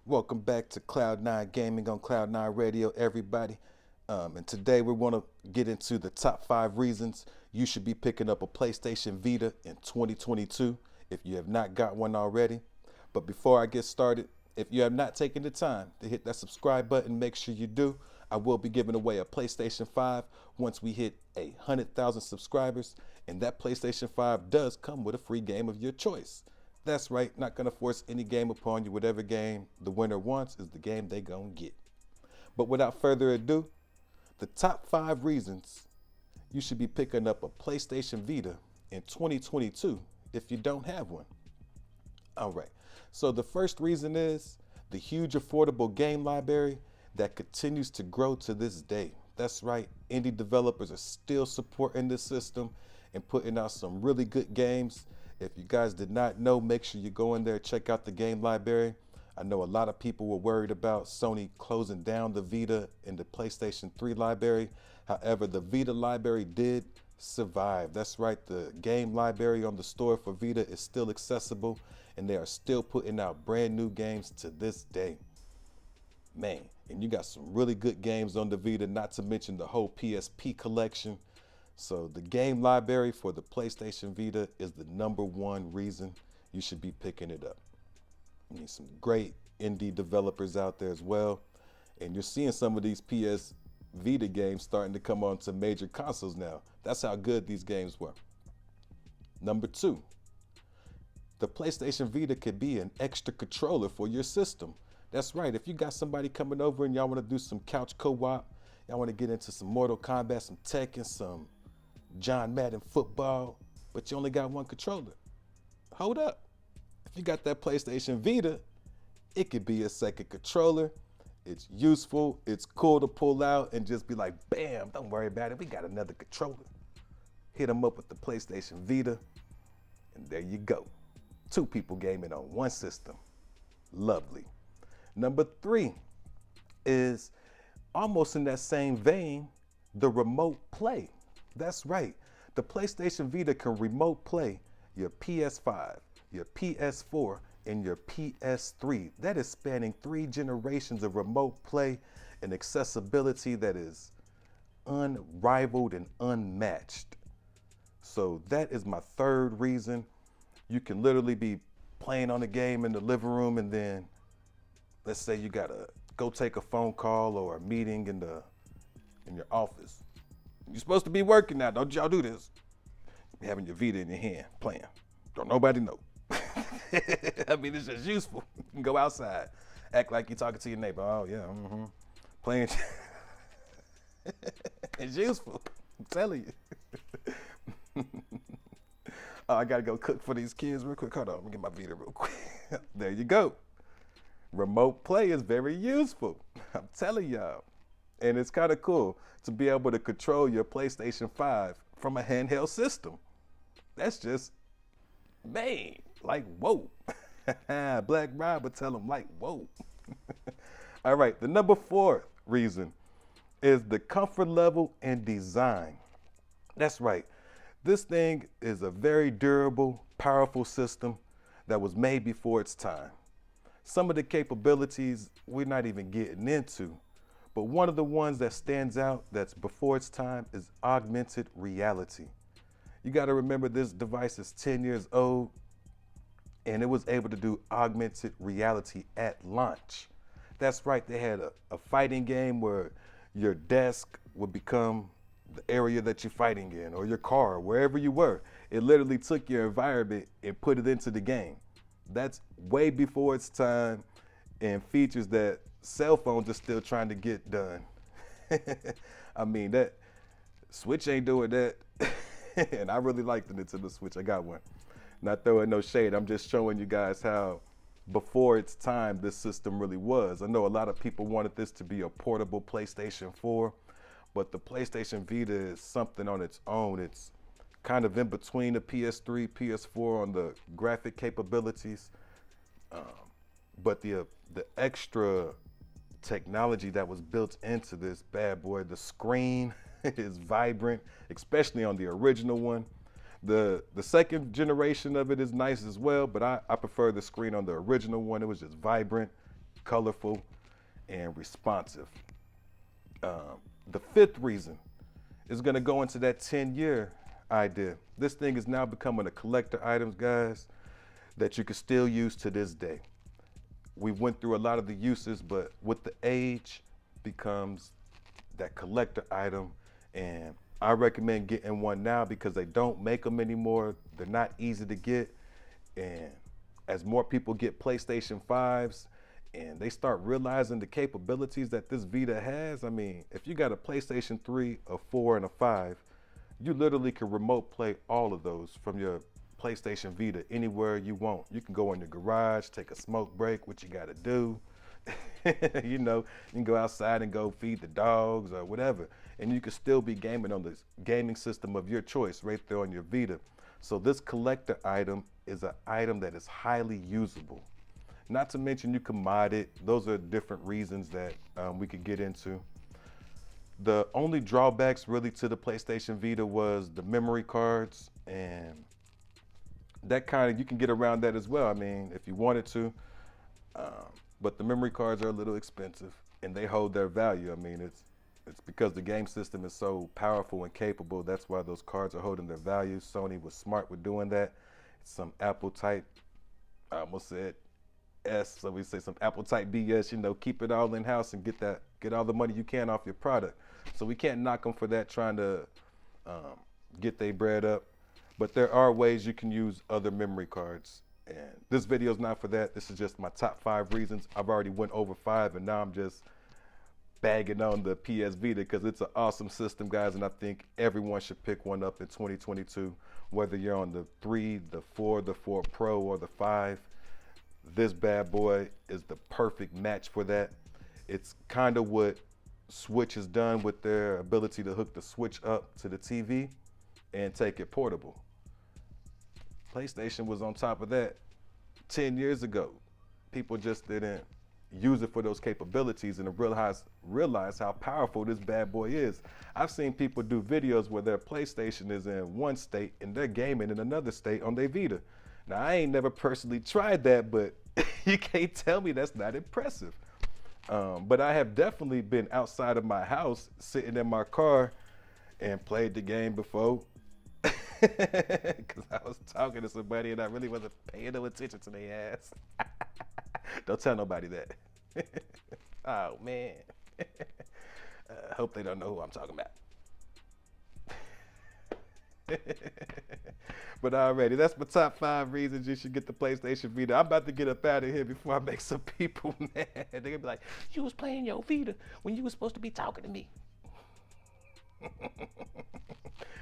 Welcome back to Cloud9 Gaming on Cloud9 Radio, everybody. And today we want to get into the top 5 reasons you should be picking up a PlayStation Vita in 2022 if you have not got one already. But before I get started, if you have not taken the time to hit that subscribe button, make sure you do. I will be giving away a PlayStation 5 once we hit 100,000 subscribers. And that PlayStation 5 does come with a free game of your choice. That's right, not gonna force any game upon you. Whatever game the winner wants is the game they gonna get. But without further ado, the top 5 reasons you should be picking up a PlayStation Vita in 2022 if you don't have one. All right, so the first reason is the huge affordable game library that continues to grow to this day. That's right, indie developers are still supporting this system and putting out some really good games. If you guys did not know, make sure you go in there, check out the game library. I know a lot of people were worried about Sony closing down the Vita and the PlayStation 3 library. However, the Vita library did survive. That's right, the game library on the store for Vita is still accessible, and they are still putting out brand new games to this day. Man, and you got some really good games on the Vita, not to mention the whole PSP collection. So the game library for the PlayStation Vita is the #1 reason you should be picking it up. I mean, some great indie developers out there as well. And you're seeing some of these PS Vita games starting to come onto major consoles now. That's how good these games were. #2, the PlayStation Vita could be an extra controller for your system. That's right, if you got somebody coming over and y'all want to do some couch co-op, y'all want to get into some Mortal Kombat, some Tekken, some John Madden football, but you only got one controller. Hold up. If you got that PlayStation Vita, it could be a second controller. It's useful, it's cool to pull out and just be like, bam, don't worry about it, we got another controller. Hit them up with the PlayStation Vita, and there you go. 2 people gaming on one system. Lovely. #3 is almost in that same vein, the remote play. That's right, the PlayStation Vita can remote play your PS5, your PS4, and your PS3. That is spanning 3 generations of remote play and accessibility that is unrivaled and unmatched. So that is my 3rd reason. You can literally be playing on a game in the living room, and then let's say you gotta go take a phone call or a meeting in your office. You're supposed to be working now, don't y'all do this. You're having your Vita in your hand, playing. Don't nobody know. I mean, it's just useful. You can go outside, act like you're talking to your neighbor. Oh yeah, playing. It's useful, I'm telling you. Oh, I gotta go cook for these kids real quick. Hold on, let me get my Vita real quick. There you go. Remote play is very useful, I'm telling y'all. And it's kind of cool to be able to control your PlayStation 5 from a handheld system. That's just, man, like, whoa. Black Rob would tell him, like, whoa. All right, the #4 reason is the comfort level and design. That's right. This thing is a very durable, powerful system that was made before its time. Some of the capabilities we're not even getting into, but one of the ones that stands out that's before its time is augmented reality. You got to remember this device is 10 years old, and it was able to do augmented reality at launch. That's right, they had a fighting game where your desk would become the area that you're fighting in, or your car, wherever you were. It literally took your environment and put it into the game. That's way before its time, and features that cell phones are still trying to get done. I mean, that Switch ain't doing that. And I really like the Nintendo Switch. I got one. Not throwing no shade. I'm just showing you guys how before its time this system really was. I know a lot of people wanted this to be a portable PlayStation 4, but the PlayStation Vita is something on its own. It's kind of in between the PS3, PS4 on the graphic capabilities. But the extra technology that was built into this bad boy, the screen is vibrant, especially on the original one. The second generation of it is nice as well, but I prefer the screen on the original one. It was just vibrant, colorful, and responsive. The fifth reason is going to go into that 10-year idea. This thing is now becoming a collector item, guys, that you can still use to this day. We went through a lot of the uses, but with the age becomes that collector item, and I recommend getting one now because they don't make them anymore. They're not easy to get, and as more people get PlayStation 5s and they start realizing the capabilities that this Vita has, I mean, if you got a PlayStation 3, a 4, and a 5, you literally can remote play all of those from your PlayStation Vita anywhere you want. You can go in your garage, take a smoke break, what you gotta do. You know, you can go outside and go feed the dogs or whatever. And you can still be gaming on this gaming system of your choice right there on your Vita. So this collector item is an item that is highly usable. Not to mention you can mod it. Those are different reasons that we could get into. The only drawbacks really to the PlayStation Vita was the memory cards, and that kind of, you can get around that as well, I mean, if you wanted to. But the memory cards are a little expensive and they hold their value. I mean, it's because the game system is so powerful and capable. That's why those cards are holding their value. Sony was smart with doing that. It's some Apple type, I almost said S, so we say some Apple type BS, you know, keep it all in house and get all the money you can off your product. So we can't knock them for that, trying to get their bread up. But there are ways you can use other memory cards. And this video is not for that. This is just my top 5 reasons. I've already went over 5, and now I'm just bagging on the PS Vita because it's an awesome system, guys, and I think everyone should pick one up in 2022, whether you're on the 3, the 4, the 4 Pro, or the 5. This bad boy is the perfect match for that. It's kind of what Switch has done with their ability to hook the Switch up to the TV and take it portable. PlayStation was on top of that 10 years ago. People just didn't use it for those capabilities and realize how powerful this bad boy is. I've seen people do videos where their PlayStation is in one state and they're gaming in another state on their Vita. Now, I ain't never personally tried that, but you can't tell me that's not impressive. But I have definitely been outside of my house, sitting in my car, and played the game before. Because I was talking to somebody and I really wasn't paying no attention to their ass. Don't tell nobody that. Oh, man. Hope they don't know who I'm talking about. But already, that's my top 5 reasons you should get the PlayStation Vita. I'm about to get up out of here before I make some people mad. They're gonna be like, you was playing your Vita when you was supposed to be talking to me.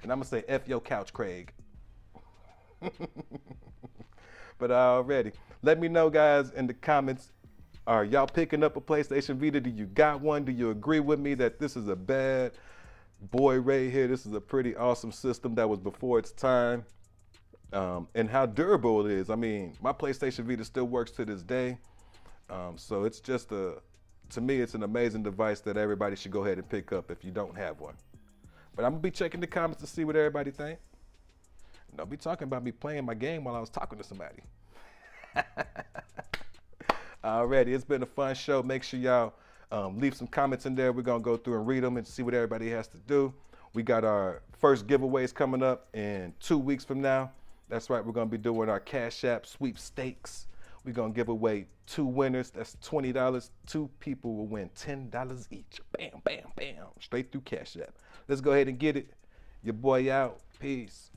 And I'm gonna say, F your couch, Craig. But already, let me know, guys, in the comments, are y'all picking up a PlayStation Vita? Do you got one? Do you agree with me that this is a bad boy right here? This is a pretty awesome system that was before its time. And how durable it is. I mean, my PlayStation Vita still works to this day. So it's just to me, it's an amazing device that everybody should go ahead and pick up if you don't have one. But I'm gonna be checking the comments to see what everybody think. Don't be talking about me playing my game while I was talking to somebody. Alrighty, it's been a fun show. Make sure y'all leave some comments in there. We're gonna go through and read them and see what everybody has to do. We got our first giveaways coming up in 2 weeks from now. That's right, we're gonna be doing our Cash App sweepstakes. We're gonna give away 2 winners. That's $20. 2 people will win $10 each. Bam, bam, bam, straight through Cash App. Let's go ahead and get it. Your boy out. Peace.